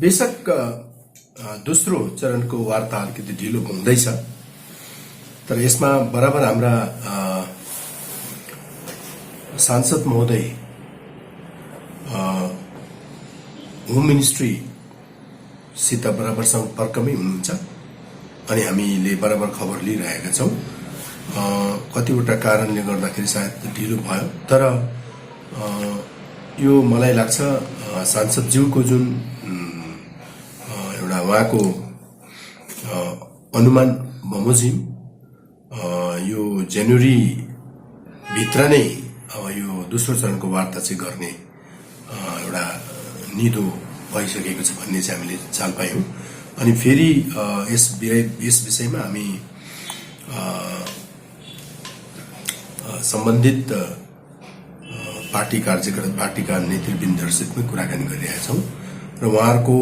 बेशक दोस्रो चरणको वार्ता अलिकति ढिलो हुँदैछ, तर यसमा बराबर हाम्रा सांसद महोदय होम मिनिस्ट्रीसित बराबर सम्पर्कमै हुनुहुन्छ अनि हामीले बराबर खबर लिइरहेका छौं। कतिवटा कारणले गर्दाखेरि सायद ढिलो भयो, तर यो मलाई लाग्छ सांसदज्यूको जुन एउटा उहाँको अनुमान बमोजिम यो जनवरी भित्र नै अब यो दोस्रो चरणको वार्ता चाहिँ गर्ने एउटा निधो भइसकेको छ भन्ने चाहिँ हामीले चाल पायौं। अनि फेरि यस विषयमा हामी सम्बन्धित पार्टी कार्यकर्ता पार्टीका नेतृवृन्दहरूसित पनि कुराकानी गरिरहेका छौं र उहाँहरूको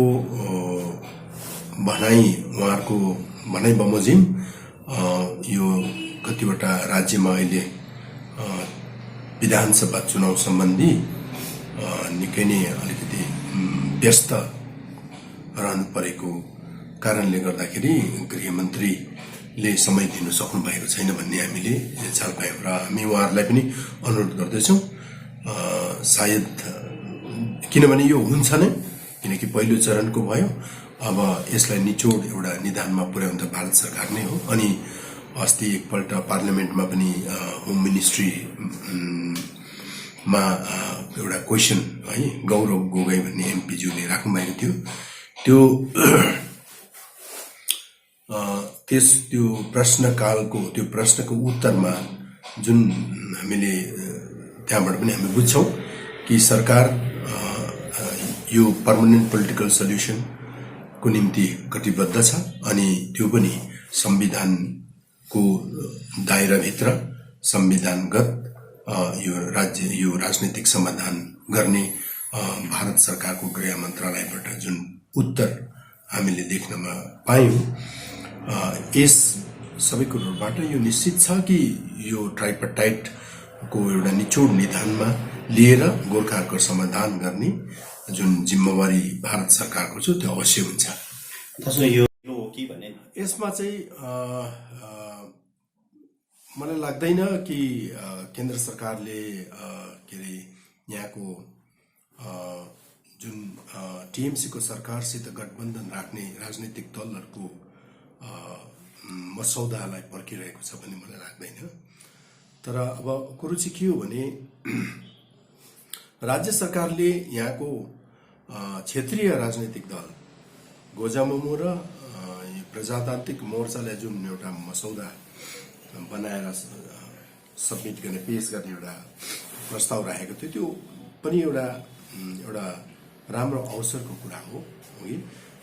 भनाइ बमोजिम यो कतिवटा राज्यमा अहिले विधानसभा चुनाव सम्बन्धी निकै नै अलिकति व्यस्त रहनु परेको कारणले गर्दाखेरि गृहमन्त्रीले समय दिन सक्नु भएको छैन भन्ने हामीले चाल पायौं र हामी उहाँहरूलाई पनि अनुरोध गर्दैछौं। सायद किनभने यो हुन्छ नै, किनकि पहिलो चरणको भयो, अब यसलाई निचोड एउटा निदानमा पुर्याउन त भारत सरकार नै हो। अनि अस्ति एकपल्ट पार्लियामेन्टमा पनि होम मिनिस्ट्री मा एउटा क्वेशन है गौरव गोगोई भन्ने एमपीज्यूले राख्नु भएको थियो। त्यो प्रश्नकालको त्यो प्रश्नको उत्तरमा जुन हामीले त्यहाँबाट पनि हामी बुझ्छौं कि सरकार यो पर्मनेन्ट पोलिटिकल सल्युसन को निम्ति कटिबद्ध छ अनि त्यो पनि संविधानको दायराभित्र संविधानगत यो राजनीतिक समाधान गर्ने भारत सरकारको गृह मन्त्रालयबाट जुन उत्तर हामीले देख्नमा पायौं, यस सबै कुरोबाट यो निश्चित छ कि यो ट्राइपार्टाइटको एउटा निचोड निदानमा लिएर गोर्खाहरूको समाधान गर्ने जुन जिम्मेवारी भारत सरकारको छ त्यो अवश्य हुन्छ। यसमा चाहिँ मलाई लाग्दैन कि केन्द्र सरकारले यहाँको जुन टीएमसी को सरकारसित गठबन्धन राख्ने राजनीतिक दलहरूको मसौदालाई पर्खिरहेको छ भन्ने मलाई लाग्दैन। तर अब कुरो चाहिँ के हो भने राज्य सरकारले यहाँको क्षेत्रीय राजनीतिक दल गोजामुमो र प्रजातान्त्रिक मोर्चालाई जुन एउटा मसौदा बनाएर सबमिट गर्ने पेश गर्ने एउटा प्रस्ताव राखेको थियो, त्यो पनि एउटा राम्रो अवसरको कुरा हो।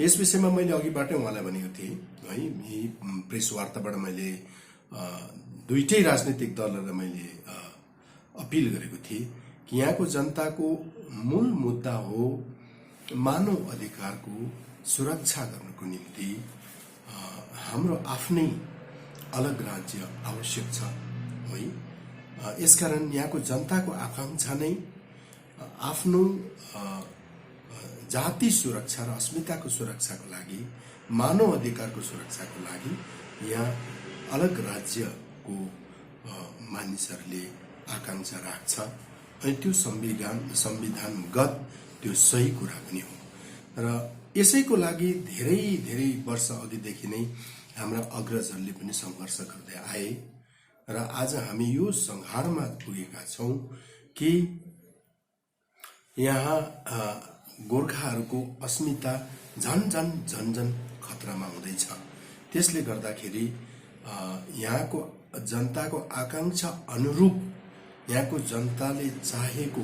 यस विषयमा मैले अघिबाटै उहाँलाई भनेको थिएँ है, यही प्रेस वार्ताबाट मैले दुईटै राजनीतिक दलहरूलाई मैले अपिल गरेको थिएँ कि यहाँको जनताको मूल मुद्दा हो मानव अधिकारको सुरक्षा गर्नको निम्ति हाम्रो आफ्नै अलग राज्य आवश्यक छ है। यसकारण यहाँको जनताको आकांक्षा नै आफ्नो जाति सुरक्षा र अस्मिताको सुरक्षाको लागि, मानव अधिकारको सुरक्षाको लागि यहाँ अलग राज्यको मानिसहरूले आकांक्षा राख्छ अनि त्यो संविधानगत त्यो सही कुरा पनि हो र यसैको लागि धेरै धेरै वर्ष अघिदेखि नै हाम्रा अग्रजहरूले पनि संघर्ष गर्दै आए र आज हामी यो संहारमा पुगेका छौं कि यहाँ गोर्खाहरूको अस्मिता झन खतरामा हुँदैछ। त्यसले गर्दाखेरि यहाँको जनताको आकांक्षा अनुरूप, यहाँको जनताले चाहेको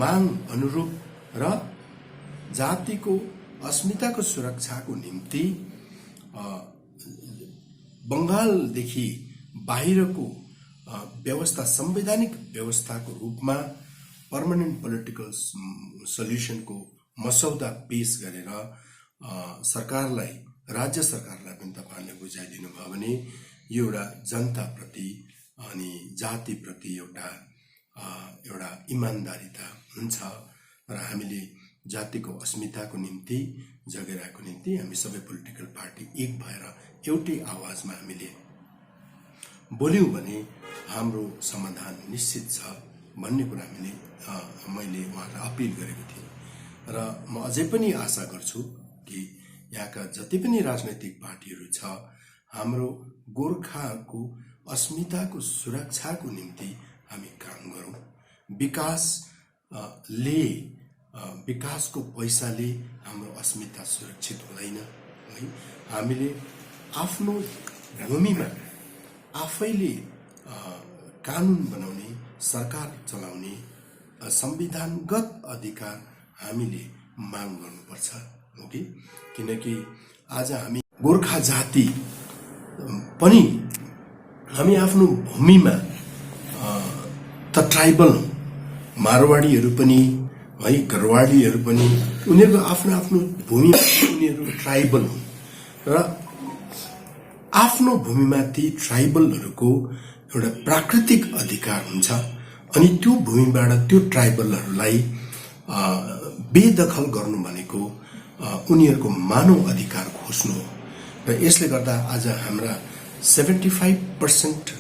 माग अनुरूप र जातिको अस्मिताको सुरक्षाको निम्ति बंगालदेखि बाहिरको व्यवस्था, संवैधानिक व्यवस्थाको रूपमा पर्मनेन्ट पोलिटिकल सल्युसनको मसौदा पेश गरेर सरकारलाई, राज्य सरकारलाई पनि तपाईहरुले बुझाइदिनु भयो भने यो एउटा जनताप्रति अनि जातिप्रति एउटा इमानदारीता हुन्छ र हामीले जातिको अस्मिताको निम्ति जगेराको निम्ति हामी सबै पोलिटिकल पार्टी एक भएर एउटै आवाजमा हामीले बोल्यौं भने हाम्रो समाधान निश्चित छ भन्ने कुरा मैले उहाँलाई अपिल गरेको थिएँ र म अझै पनि आशा गर्छु कि यहाँका जति पनि राजनैतिक पार्टीहरू छ हाम्रो गोर्खाको अस्मिताको सुरक्षाको निम्ति हामी काम गरौं। विकासको पैसाले हाम्रो अस्मिता सुरक्षित हुँदैन है। हामीले आफ्नो भूमिमा आफैले कानून बनाउने, सरकार चलाउने संविधानगत अधिकार हामीले माग गर्नुपर्छ हो किनकि आज हामी गोर्खा जाति पनि हामी आफ्नो भूमिमा त ट्राइबल हौं। मारवाडीहरू पनि है, गरवाडीहरू पनि उनीहरूको आफ्नो आफ्नो भूमिमा उनीहरू ट्राइबल हुन् र आफ्नो भूमिमा ती ट्राइबलहरूको एउटा प्राकृतिक अधिकार हुन्छ अनि त्यो भूमिबाट त्यो ट्राइबलहरूलाई बेदखल गर्नु भनेको उनीहरूको मानव अधिकार खोज्नु हो र यसले गर्दा आज हाम्रा 75%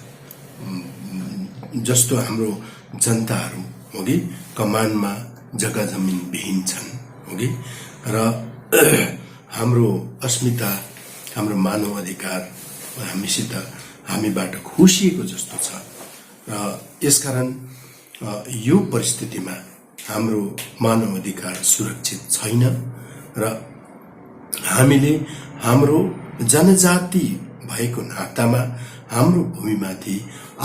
जस्तो हाम्रो जनताहरू हो कि कमानमा जग्गा जमिन विहीन छन् हो कि र हाम्रो अस्मिता, हाम्रो मानव अधिकार हामीबाट खोसिएको जस्तो छ र यसकारण यो परिस्थितिमा हाम्रो मानव अधिकार सुरक्षित छैन र हामीले हाम्रो जनजाति भएको नातामा हाम्रो भूमिमाथि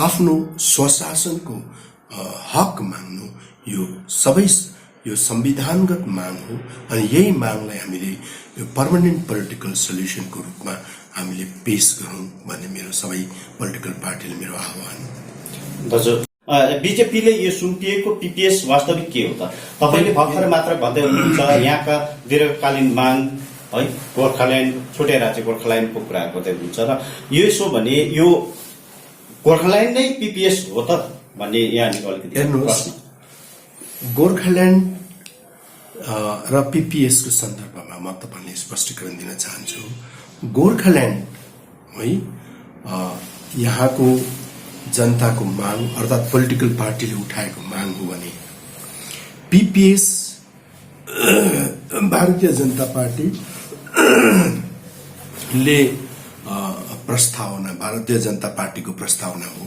आफ्नो स्वशासनको हक माग्नु यो संविधानगत माग हो अनि यही मागलाई हामीले यो पर्मानेन्ट पोलिटिकल सोल्युसनको रूपमा हामीले पेश गरौं भन्ने मेरो सबै पोलिटिकल पार्टीले मेरो आह्वान। दाजु, बीजेपीले यो सुम्पिएको पीपीएस वास्तविक के हो त? तपाईले भर्खर मात्र भन्दै हुनुहुन्छ यहाँका दीर्घकालीन माग है, गोर्खाल्यान्ड, छुट्टै राज्य गोर्खाल्यान्डको कुरा गर्दै हुनुहुन्छ र यसो भने यो गोर्खाल्यान्ड नै पीपीएस हो त भन्ने यहाँ अलिकति हेर्नुहोस्। गोर्खाल्यान्ड र पीपीएस को सन्दर्भमा म तपाईलाई स्पष्टीकरण दिन चाहन्छु। गोर्खाल्यान्ड है यहाँको जनताको माग अर्थात पोलिटिकल पार्टीले उठाएको माग हो भने पीपीएस भारतीय जनता पार्टी ले प्रस्तावना, भारतीय जनता पार्टीको प्रस्तावना हो।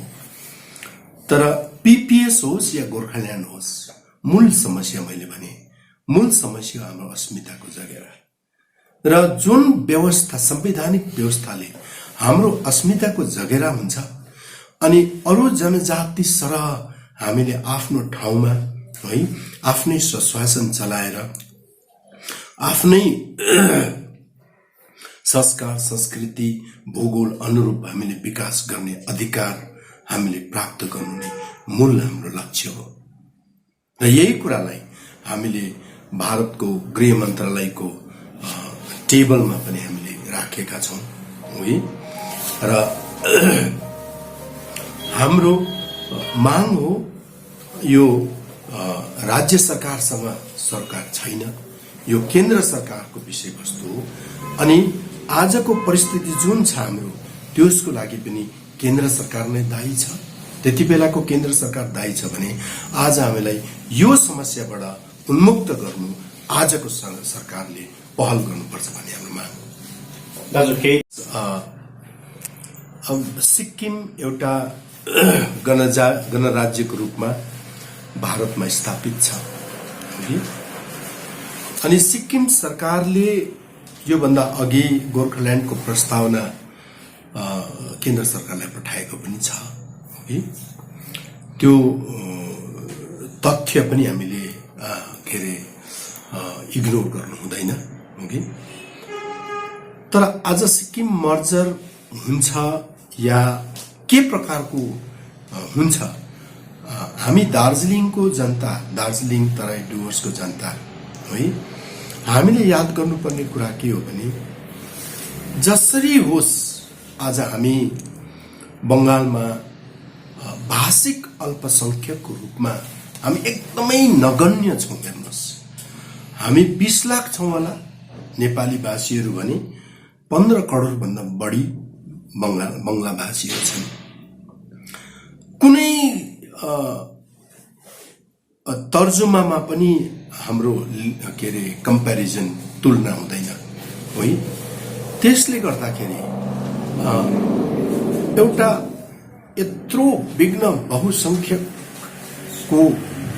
तर पीपीएस होस् या गोर्खाल्यान्ड होस्, मूल समस्या मैले भने मूल समस्या हाम्रो अस्मिताको जगेरा र जुन व्यवस्था, संवैधानिक व्यवस्थाले हाम्रो अस्मिताको जगेरा हुन्छ अनि अरु जनजाति सरह हामीले आफ्नो ठाउँमा है आफ्नै स्वशासन चलाएर आफ्नै संस्कार, संस्कृति, भूगोल अनुरूप हामीले विकास गर्ने अधिकार हामीले प्राप्त गर्नु नै मूल हाम्रो लक्ष्य हो र यही कुरालाई हामीले भारतको गृह मन्त्रालयको टेबलमा पनि हामीले राखेका छौं है र हाम्रो माग हो यो राज्य सरकारसँग सरकार छैन, यो केन्द्र सरकारको विषयवस्तु हो अनि आजको परिस्थिति जुन छ हाम्रो त्यसको लागि पनि केन्द्र सरकार नै दायी छ। त्यति बेलाको केन्द्र सरकार दायी छ भने आज हामीलाई यो समस्याबाट उन्मुक्त गर्नु आजको सरकारले पहल गर्नुपर्छ भन्ने हाम्रो माग हो। दाजु, अब सिक्किम एउटा गणराज्यको रूपमा भारतमा स्थापित छ अनि सिक्किम सरकारले यो भन्दा अघि गोर्खाल्यान्डको प्रस्तावना केन्द्र सरकारलाई पठाएको पनि छ है। त्यो तथ्य पनि हामीले इग्नोर गर्नु हुँदैन है। तर आज सिक्किम मर्जर हुन्छ या के प्रकारको हुन्छ, हामी दार्जिलिङको जनता, दार्जिलिङ तराई डुवर्सको जनता है, हामीले याद गर्नुपर्ने कुरा के हो भने जसरी होस् आज हामी बंगालमा भाषिक अल्पसंख्यकको रूपमा हामी एकदमै नगण्य छौं। हेर्नुहोस्, हामी 20 लाख छौं होला नेपाली भाषीहरू भने 15 करोड भन्दा बढी बंगला भाषीहरू छन्। कुनै तर्जुमामा पनि हाम्रो के रे कम्प्यारिजन तुलना हुँदैन है। त्यसले गर्दाखेरि एउटा यत्रो विघ्न बहुसंख्यकको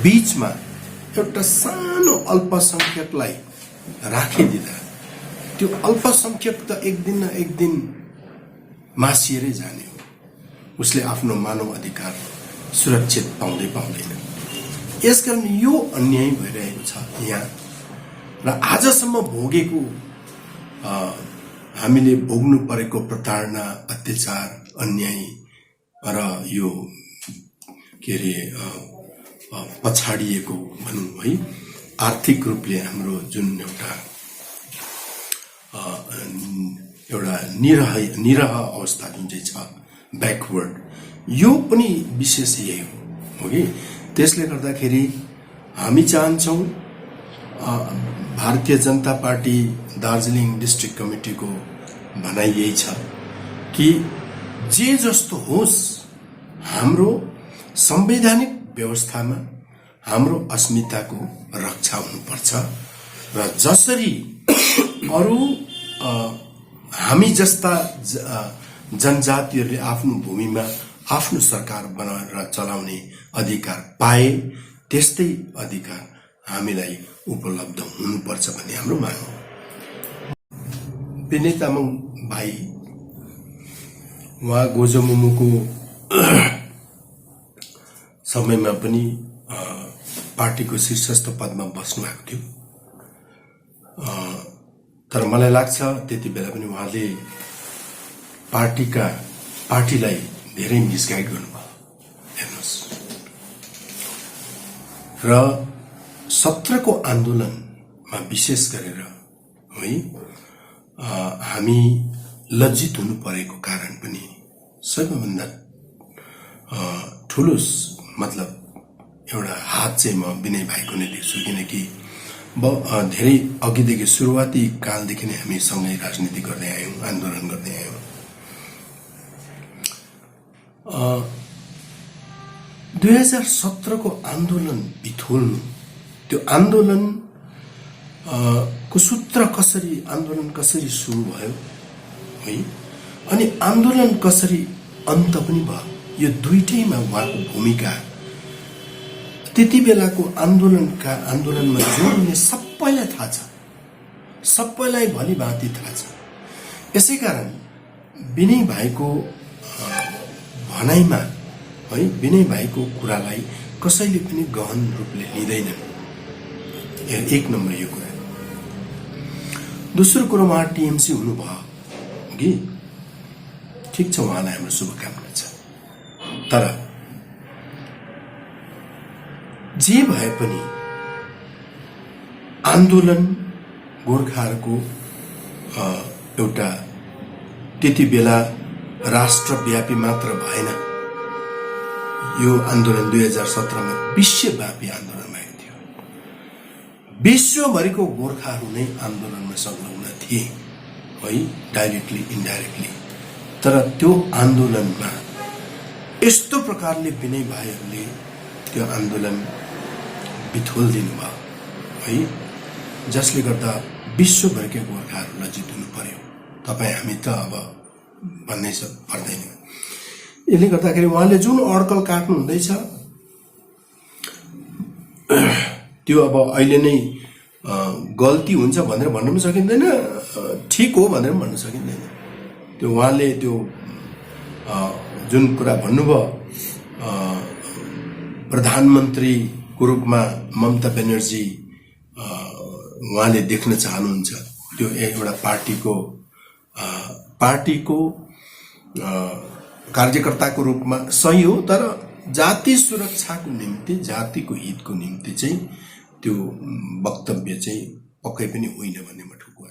बीचमा एउटा सानो अल्पसंख्यकलाई राखिदिँदा त्यो अल्पसंख्यक त एक दिन न एक दिन मासिएरै जाने हो। उसले आफ्नो मानव अधिकार सुरक्षित पाउँदैन। यसकारण यो अन्याय भइरहेको छ यहाँ र आजसम्म भोगेको हामीले भोग्नु परेको प्रताडना, अत्याचार, अन्याय र यो के रे पछाडिएको भनौं है आर्थिक रूपले हाम्रो जुन एउटा निरह अवस्था जुन चाहिँ छ ब्याकवर्ड, यो पनि विशेष यही हो कि त्यसले गर्दाखेरि हामी चाहन्छौं भारतीय जनता पार्टी दार्जिलिङ डिस्ट्रिक्ट कमिटीको भनाइ यही छ कि जे जस्तो होस् हाम्रो संवैधानिक व्यवस्थामा हाम्रो अस्मिताको रक्षा हुनुपर्छ र जसरी अरु हामी जस्ता जनजातिहरूले आफ्नो भूमिमा आफ्नो सरकार बनाएर चलाउने अधिकार पाए त्यस्तै अधिकार हामीलाई उपलब्ध हुनुपर्छ भन्ने हाम्रो माग हो। विनय तामाङ भाइ उहाँ गोजोमोमोको समयमा पनि पार्टीको शीर्षस्थ पदमा बस्नु भएको थियो। तर मलाई लाग्छ त्यति बेला पनि उहाँले पार्टीलाई धेरै मिसगाइड गर्नुभयो। हेर्नुहोस्, र 17 को आन्दोलनमा विशेष गरेर है हामी लज्जित हुनु परेको कारण पनि सबैभन्दा ठूलो मतलब एउटा हात चाहिँ म विनय भाइको नै देख्छु, किनकि धेरै अघिदेखि सुरुवाती कालदेखि नै हामी सँगै राजनीति गर्दै आयौं, आन्दोलन गर्दै आयौं। 2017 को आन्दोलन बिथोल्नु, त्यो आन्दोलन को सूत्र कसरी, आन्दोलन कसरी सुरु भयो है, अनि आन्दोलन कसरी अन्त पनि भयो, यो दुईटैमा उहाँको भूमिका त्यति बेलाको आन्दोलनमा जोडिने सबैलाई थाहा छ, सबैलाई भली भाँति थाहा छ। यसैकारण विनय भाइको भनाइमा है, विनय भाइको कुरालाई कसैले पनि गहन रूपले लिँदैनन्। एक नम्बर यो कुरा। दोस्रो कुरो, उहाँ टीएमसी हुनुभयो कि ठिक छ, उहाँलाई हाम्रो शुभकामना छ। तर जे भए पनि आन्दोलन गोर्खाहरूको एउटा त्यति बेला राष्ट्रव्यापी मात्र भएन, यो आन्दोलन 2017 मा विश्वव्यापी आन्दोलन भएको थियो। विश्वभरिको गोर्खाहरू नै आन्दोलनमा संलग्न थिए है, डाइरेक्टली इन्डाइरेक्टली। तर त्यो आन्दोलनमा यस्तो प्रकारले विनय भाइहरूले त्यो आन्दोलन बिथोल्दिनु भयो है, जसले गर्दा विश्वभरकै गोर्खाहरू लज्जित हुनु पर्यो। तपाई हामी त अब भन्नै पर्दैन। यसले गर्दाखेरि उहाँले जुन अड्कल काट्नु हुँदैछ त्यो अब अहिले नै गल्ती हुन्छ भनेर भन्न पनि सकिँदैन, ठीक हो भनेर पनि भन्न सकिँदैन। त्यो उहाँले त्यो जुन कुरा भन्नुभयो प्रधानमन्त्रीको रूपमा ममता ब्यानर्जी उहाँले देख्न चाहनुहुन्छ, त्यो एउटा पार्टीको कार्यकर्ताको रूपमा सही हो, तर जाति सुरक्षाको निम्ति, जातिको हितको निम्ति चाहिँ त्यो वक्तव्य चाहिँ पक्कै पनि होइन भन्ने म ठोकुवा